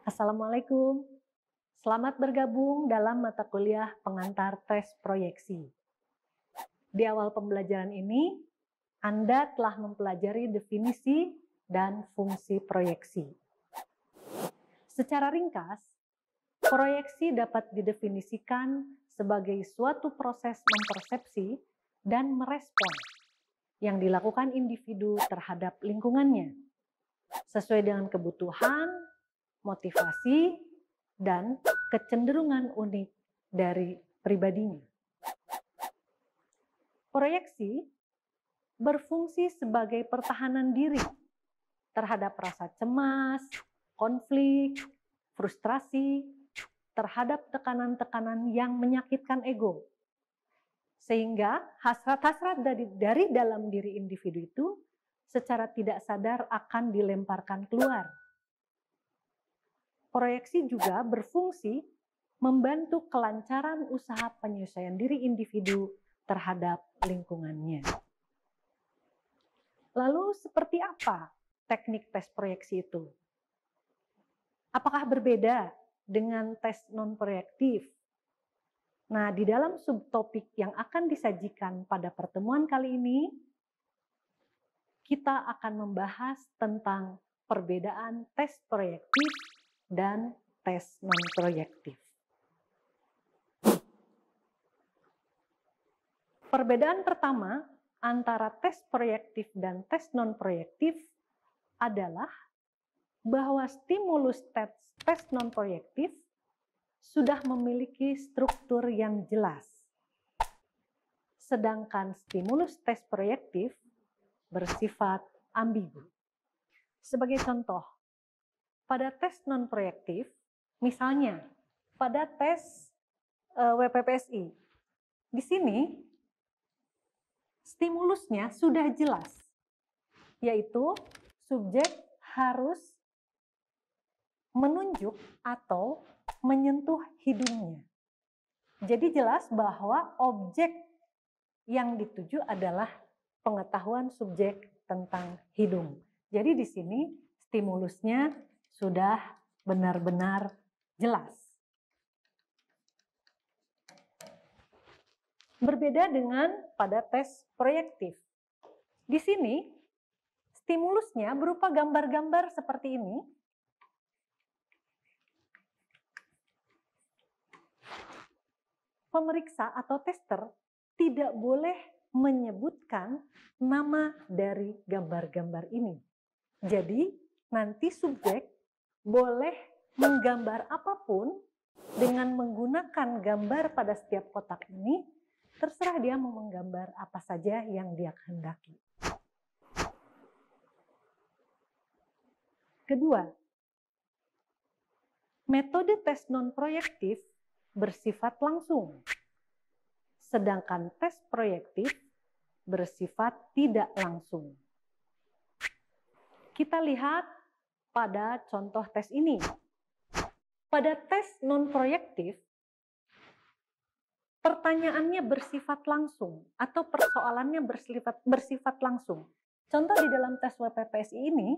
Assalamualaikum. Selamat bergabung dalam mata kuliah pengantar tes proyeksi. Di awal pembelajaran ini, Anda telah mempelajari definisi dan fungsi proyeksi. Secara ringkas, proyeksi dapat didefinisikan sebagai suatu proses mempersepsi dan merespon yang dilakukan individu terhadap lingkungannya, sesuai dengan kebutuhan, motivasi, dan kecenderungan unik dari pribadinya. Proyeksi berfungsi sebagai pertahanan diri terhadap rasa cemas, konflik, frustrasi, terhadap tekanan-tekanan yang menyakitkan ego. Sehingga hasrat-hasrat dari dalam diri individu itu secara tidak sadar akan dilemparkan keluar. Proyeksi juga berfungsi membantu kelancaran usaha penyesuaian diri individu terhadap lingkungannya. Lalu seperti apa teknik tes proyeksi itu? Apakah berbeda dengan tes non-proyektif? Nah, di dalam subtopik yang akan disajikan pada pertemuan kali ini, kita akan membahas tentang perbedaan tes proyektif dan tes non-proyektif. Perbedaan pertama antara tes proyektif dan tes non-proyektif adalah bahwa stimulus tes non-proyektif sudah memiliki struktur yang jelas. Sedangkan stimulus tes proyektif bersifat ambigu. Sebagai contoh, pada tes non-proyektif, misalnya pada tes WPPSI, di sini stimulusnya sudah jelas, yaitu subjek harus menunjuk atau menyentuh hidungnya. Jadi jelas bahwa objek yang dituju adalah pengetahuan subjek tentang hidung. Jadi di sini stimulusnya sudah benar-benar jelas. Berbeda dengan pada tes proyektif. Di sini stimulusnya berupa gambar-gambar seperti ini. Pemeriksa atau tester tidak boleh menyebutkan nama dari gambar-gambar ini. Jadi, nanti subjek boleh menggambar apapun dengan menggunakan gambar pada setiap kotak ini, terserah dia mau menggambar apa saja yang dia kehendaki. Kedua, metode tes non-proyektif bersifat langsung, sedangkan tes proyektif bersifat tidak langsung. Kita lihat pada contoh tes ini. Pada tes non-proyektif, pertanyaannya bersifat langsung atau persoalannya bersifat langsung. Contoh di dalam tes WPPSI ini,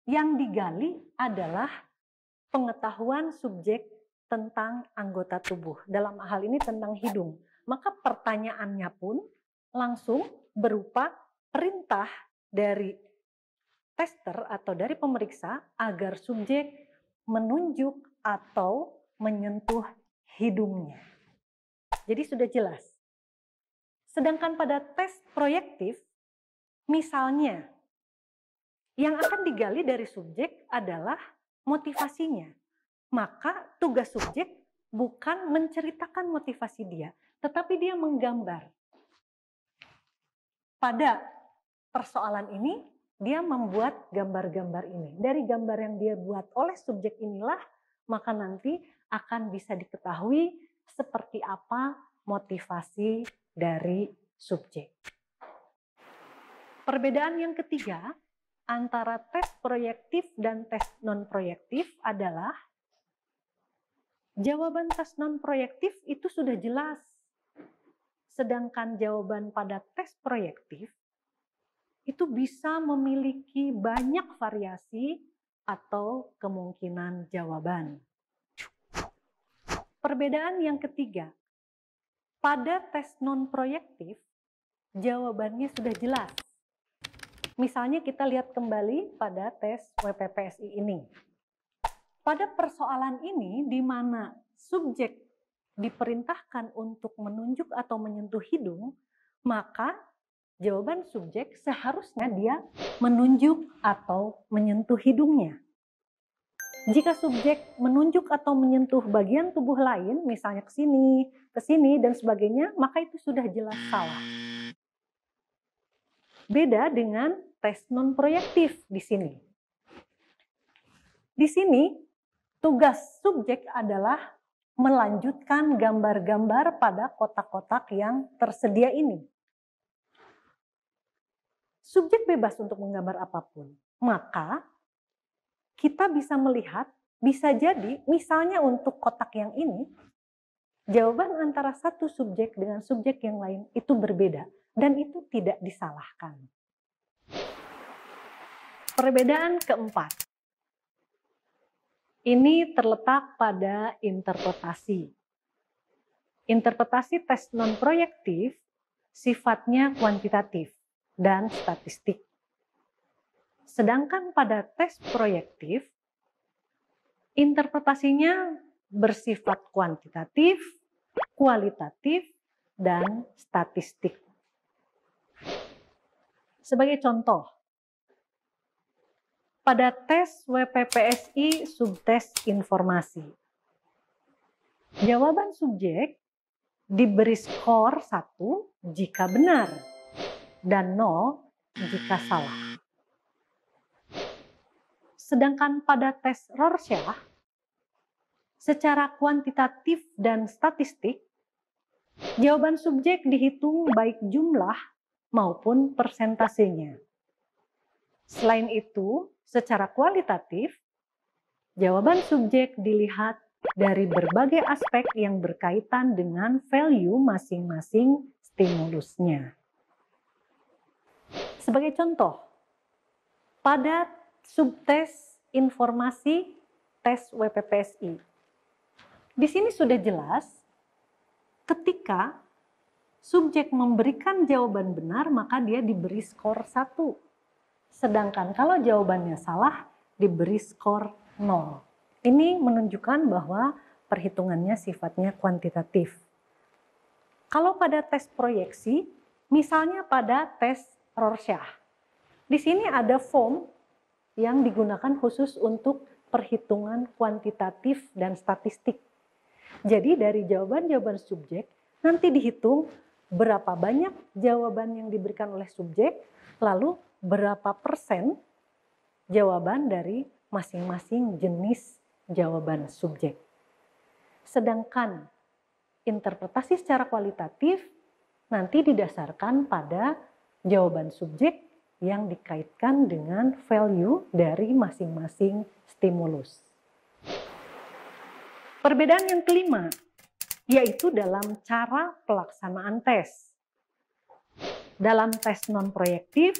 yang digali adalah pengetahuan subjek tentang anggota tubuh, dalam hal ini tentang hidung. Maka pertanyaannya pun langsung berupa perintah dari tester atau dari pemeriksa agar subjek menunjuk atau menyentuh hidungnya. Jadi sudah jelas. Sedangkan pada tes proyektif, misalnya, yang akan digali dari subjek adalah motivasinya. Maka tugas subjek bukan menceritakan motivasi dia, tetapi dia menggambar. Pada persoalan ini, dia membuat gambar-gambar ini. Dari gambar yang dia buat oleh subjek inilah, maka nanti akan bisa diketahui seperti apa motivasi dari subjek. Perbedaan yang ketiga antara tes proyektif dan tes non-proyektif adalah jawaban tes non-proyektif itu sudah jelas. Sedangkan jawaban pada tes proyektif itu bisa memiliki banyak variasi atau kemungkinan jawaban. Perbedaan yang ketiga, pada tes non-proyektif, jawabannya sudah jelas. Misalnya kita lihat kembali pada tes WPPSI ini. Pada persoalan ini, di mana subjek diperintahkan untuk menunjuk atau menyentuh hidung, maka jawaban subjek seharusnya dia menunjuk atau menyentuh hidungnya. Jika subjek menunjuk atau menyentuh bagian tubuh lain, misalnya ke sini, dan sebagainya, maka itu sudah jelas salah. Beda dengan tes non-proyektif di sini. Di sini, tugas subjek adalah melanjutkan gambar-gambar pada kotak-kotak yang tersedia ini. Subjek bebas untuk menggambar apapun, maka kita bisa melihat, bisa jadi misalnya untuk kotak yang ini, jawaban antara satu subjek dengan subjek yang lain itu berbeda dan itu tidak disalahkan. Perbedaan keempat. Ini terletak pada interpretasi. Interpretasi tes non-proyektif sifatnya kuantitatif dan statistik. Sedangkan pada tes proyektif, interpretasinya bersifat kuantitatif, kualitatif, dan statistik. Sebagai contoh, pada tes WPPSI subtes informasi, jawaban subjek diberi skor 1 jika benar dan 0 jika salah. Sedangkan pada tes Rorschach, secara kuantitatif dan statistik, jawaban subjek dihitung baik jumlah maupun persentasenya. Selain itu, secara kualitatif, jawaban subjek dilihat dari berbagai aspek yang berkaitan dengan value masing-masing stimulusnya. Sebagai contoh, pada subtes informasi tes WPPSI, di sini sudah jelas ketika subjek memberikan jawaban benar maka dia diberi skor 1. Sedangkan kalau jawabannya salah diberi skor 0. Ini menunjukkan bahwa perhitungannya sifatnya kuantitatif. Kalau pada tes proyeksi, misalnya pada tes Rorschach, di sini ada form yang digunakan khusus untuk perhitungan kuantitatif dan statistik. Jadi dari jawaban-jawaban subjek nanti dihitung berapa banyak jawaban yang diberikan oleh subjek, lalu berapa persen jawaban dari masing-masing jenis jawaban subjek. Sedangkan interpretasi secara kualitatif nanti didasarkan pada jawaban subjek yang dikaitkan dengan value dari masing-masing stimulus. Perbedaan yang kelima, yaitu dalam cara pelaksanaan tes. Dalam tes non-proyektif,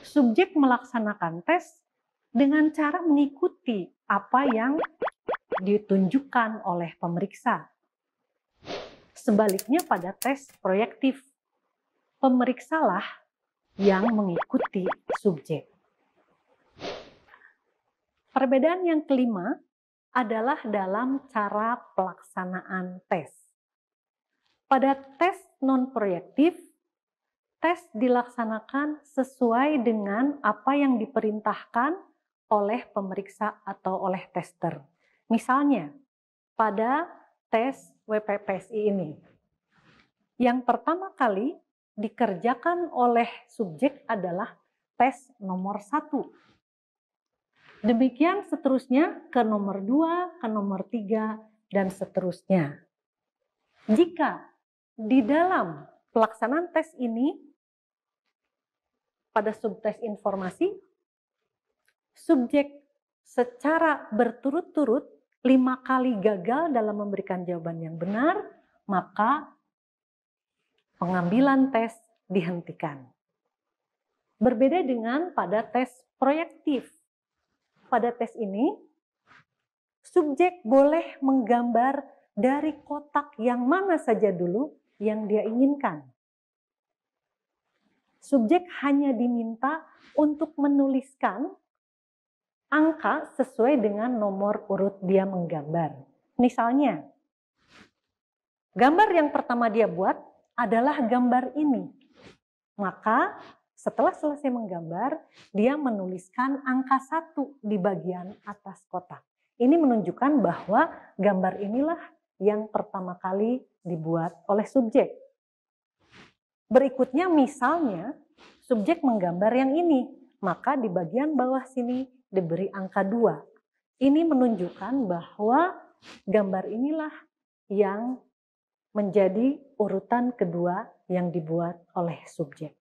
subjek melaksanakan tes dengan cara mengikuti apa yang ditunjukkan oleh pemeriksa. Sebaliknya pada tes proyektif, pemeriksalah yang mengikuti subjek. Perbedaan yang kelima adalah dalam cara pelaksanaan tes. Pada tes non-proyektif, tes dilaksanakan sesuai dengan apa yang diperintahkan oleh pemeriksa atau oleh tester. Misalnya, pada tes WPPSI ini, yang pertama kali dikerjakan oleh subjek adalah tes nomor 1. Demikian seterusnya ke nomor 2, ke nomor 3, dan seterusnya. Jika di dalam pelaksanaan tes ini, pada subtes informasi, subjek secara berturut-turut 5 kali gagal dalam memberikan jawaban yang benar, maka pengambilan tes dihentikan. Berbeda dengan pada tes proyektif. pada tes ini, subjek boleh menggambar dari kotak yang mana saja dulu yang dia inginkan. Subjek hanya diminta untuk menuliskan angka sesuai dengan nomor urut dia menggambar. Misalnya, gambar yang pertama dia buat adalah gambar ini. Maka setelah selesai menggambar, dia menuliskan angka 1 di bagian atas kotak. Ini menunjukkan bahwa gambar inilah yang pertama kali dibuat oleh subjek. Berikutnya misalnya, subjek menggambar yang ini, maka di bagian bawah sini diberi angka 2. Ini menunjukkan bahwa gambar inilah yang menjadi urutan kedua yang dibuat oleh subjek.